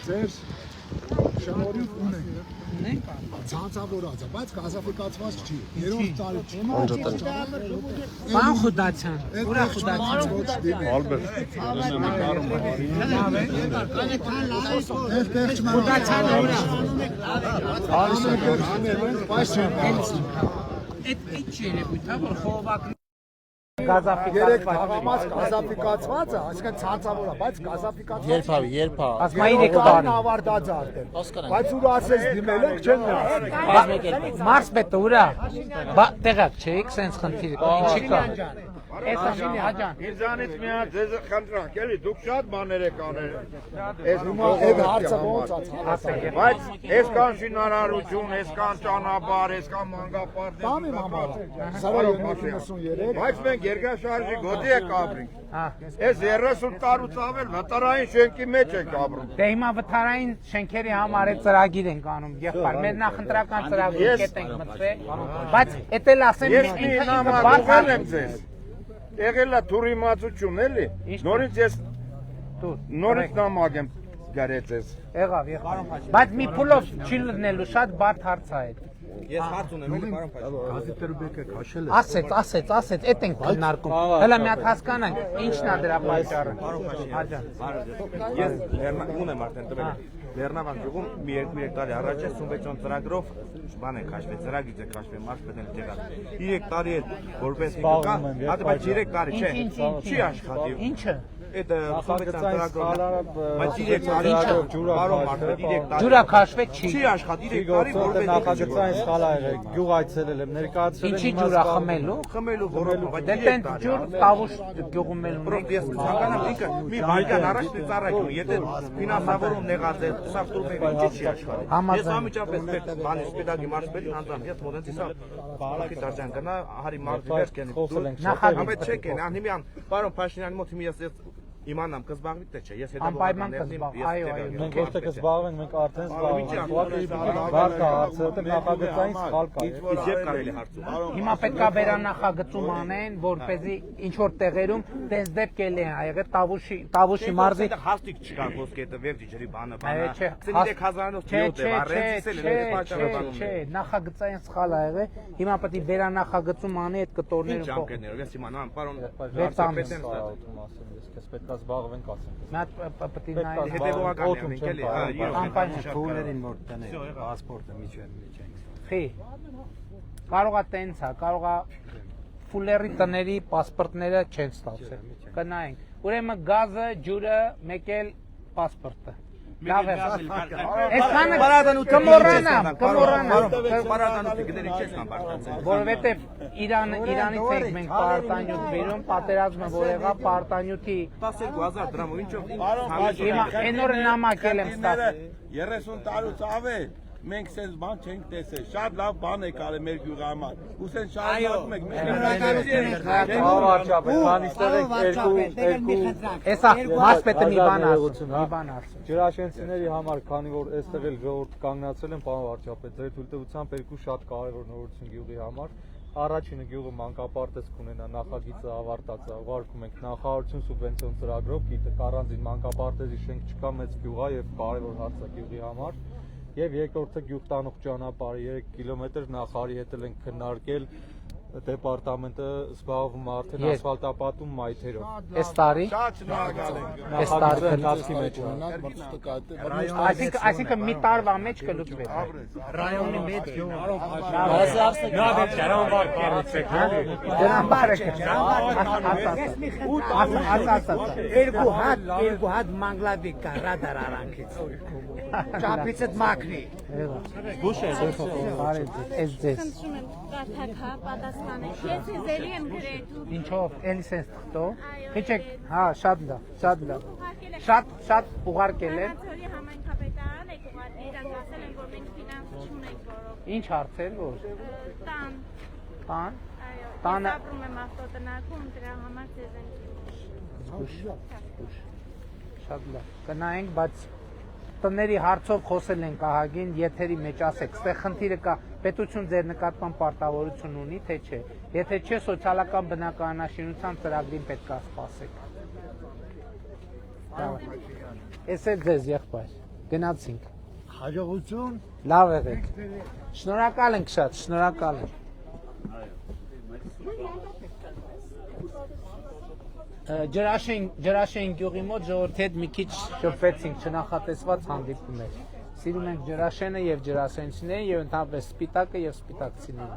Ձեր շնորհիվ ունենք ցանցավորած է, բայց գազաֆիկացված չի։ Երրորդ տարի չի։ Բան խուդացան։ Ուրա խուդացան։ Ալբերտ։ Խուդացան ուրա։ Այդ չի ելույթը, որ խողովակն Գազաֆիկացված է, այսինքն ցանցավոր է, բայց գազաֆիկացված Երբ ասմա 3 տարի ավարտած է արդեն։ Բայց ուր ասես դիմել եք, չեն նրա։ Մարսպետը ուրա։ Տեղակ չէիք, սենց խնդիր, ինչի կա։ Այս աշինի հաջան։ Ինձանից մի հատ ձեզ խնդրանք, էլի, դուք շատ բաներ եք անել։ Այդ հարցը ոնց է։ Բայց այս կան շինարարություն, այս կան ճանապարհ, այս կան մանկապարտ։ Տամ իմ համար։ Սարայում 93։ Բայց մենք երկրաշարժի գոտի եք ապրենք։ Այս 30 տարուց ավել վտարային շենքի մեջ ենք ապրում։ Դե հիմա վթարային շենքերի համար է ծրագիր ենք անում, եղբայր, մեր նախընտրական ծրագիր կետ ենք մտվել, բայց էդ էլ ասեմ Ես մի նամակ եմ ձեզ։ Եղել է թուրիմացություն, էլի։ Նորից ես նամակ եմ գրել ձեզ։ Եղավ, բայց մի փուլով չի լնելու, շատ բարդ հարց է այդ։ Ես հարց ունեմ, էլի պարոն Գազիպերուբեկը քաշել է։ Ասեց, այդ ենք քննարկում։ Հələ մի հատ հասկանանք, ինչն է դրա պատճառը։ Հաջան։ Ես ունեմ արդեն տվել։ Լեռնավան գյուղում մի 2-3 տարի առաջ է Սումբեջոն ծրագրով բան է քաշվել, ծրագիր է քաշվել, մարզպետն էլ եղավ։ 3 տարի էլ որպես կա, հատը բայց 3 տարի չէ, չի աշխատի։ Ինչը։ Այդ Սումբեջոն ծրագրով, բայց 3 տարի բարոն մարզպետ 3 տարի։ Ջուրա քաշվել չի։ Չի աշխատի 3 տարի որպես նախագծային սխալ ա եղել, գյուղ այցելել եմ, ներկայացրել եմ։ Ինչի ջուրա խմելու։ խմելու որոնք, բայց Դե տենց ջուր տավուշ գյուղում էլ ունենք։ ես ցանկանամ ինքը մի վայրկյան առաջ ծառայում, եթե ֆինանսավորում նեղած է, սա տուրմեն ինչի չի աշխատի։ Ես ամիջապես բանի սպիտակի մարզպետին անձամբ ես մոդենցի սա բաղի դարձան կնա, հարի մարզի վերջ կենի։ Նախագիծ չեք են, անիմյան, պարոն Փաշինյանի մոտ հիմա ես իմանամ կզբաղվի թե չէ, ես անպայման կզբաղվի, այո, Մենք ոչ թե կզբաղվենք, մենք արդեն զբաղվում նախագծային սխալ կա։ Եվ կարելի հարցում։ Հիմա պետք է վերանախագծում անեն, որպեսզի ինչ որ տեղերում տես դեպք էլի է եղել Տավուշի մարզի հաստիկ չկա ոսկե այդ վերջի ջրի բանը։ Չէ, 3000-ով չյոթ է վառեցել է պատճառը բանում։ Չէ, նախագծային սխալ ա եղել։ Հիմա պետք է վերանախագծում անի այդ կտորները։ Ինչ ջանքերներով ես իմանամ, պարոն Ես պետք է զբաղվենք ասենք։ Մի հատ պետք է նայել հետևողական ենք էլի, ամպայն մոտ տնե, պասպորտը միջև։ Խի։ Կարողա տենց է, կարողա ֆուլերի տների պասպորտները չեն ստացել։ Կնայենք։ Ուրեմն գազը, ջուրը, մեկ էլ պասպորտը։ Լավ է։ Այսքանը կմոռանամ։ Բարադանուտի գների չես կան բարձրացել։ Որովհետև Իրանից ենք մենք պարտանյութ բերում, պատերազմը որ եղավ պարտանյութի 12000 դրամով ինչով հիմա այն օրը նամակ եմ ստացել 30 տարուց ավել մենք սենց բան չենք տեսել, շատ լավ բան եք արել մեր գյուղի համար, ու սենց շարունակում եք Էսա մասպետը մի բան ասում։ Ջրաշենցիների համար, քանի որ այստեղ էլ ժողովուրդ կանգնացել են, պարոն վարչապետ, ձեր թույլտվությամբ երկու շատ կարևոր նորություն գյուղի համար։ Առաջինը գյուղը մանկապարտեզ կունենա, նախագիծը ավարտած է, ուղարկում ենք նախարարություն սուբվենցիոն ծրագրով, գիտեք առանձին մանկապարտեզի շենք չկա, մեծ գյուղ է եւ կարևոր հարց է գյուղի համար։ Եվ երկրորդը գյուղ տանող ճանապարհը 3 կիլոմետր նախարարի հետ ենք քննարկել դեպարտամենտը զբաղվում է արդեն Երբ։ ասֆալտապատում մայթերով։ Այս տարի Շատ շնորհակալ ենք։ Նախագիծը ընթացքի մեջ է։ այսինքն մի տարվա մեջ կլուծվի։ Ռայոնի մեջ Դրան բարը երկու հատ մանգլադիկ կա ռադար արանքից։ Ճապից այդ մակրի։ Այս ձեզ։ Խնդրում եմ կարդակա պատասխանեք։ Ես ձեզելի եմ գրել։ Ինչով էլի սենց թղթով։ Քիչեք, հա, շատ լավ, շատ լավ։ Շատ ուղարկել են։ Անացորի համայնքապետարան եք ուղարկել, իրանք ասել են, որ մենք ֆինանս չունենք որով։ Ինչ հարցեր որ։ Տան, Տան։ այո։ Տանը- Ես ապրում եմ ավտոտնակում, դրա համար ձեզ եմ Շատ լավ։ Կնայենք, բայց տների հարցով խոսել ենք ահագին, եթերի մեջ ասեք, ստեղ խնդիրը կա, պետություն ձեր նկատմամբ պարտավորություն ունի, թե չէ։ Եթե չէ, սոցիալական բնակարանաշինության ծրագրին պետք է սպասեք։ Էս էլ ձեզ եղբայր։ Գնացինք։ Հաջողություն։ Լավ եղեք։ Շնորհակալ ենք շատ, շնորհակալ ենք։ Ջրաշեն գյուղի մոտ ժողովրդի հետ մի քիչ շփվեցինք, չնախատեսված հանդիպում էր։ Սիրում ենք Ջրաշենը եւ ջրասենցիները եւ ընդհանրապես Սպիտակը եւ սպիտակցիները։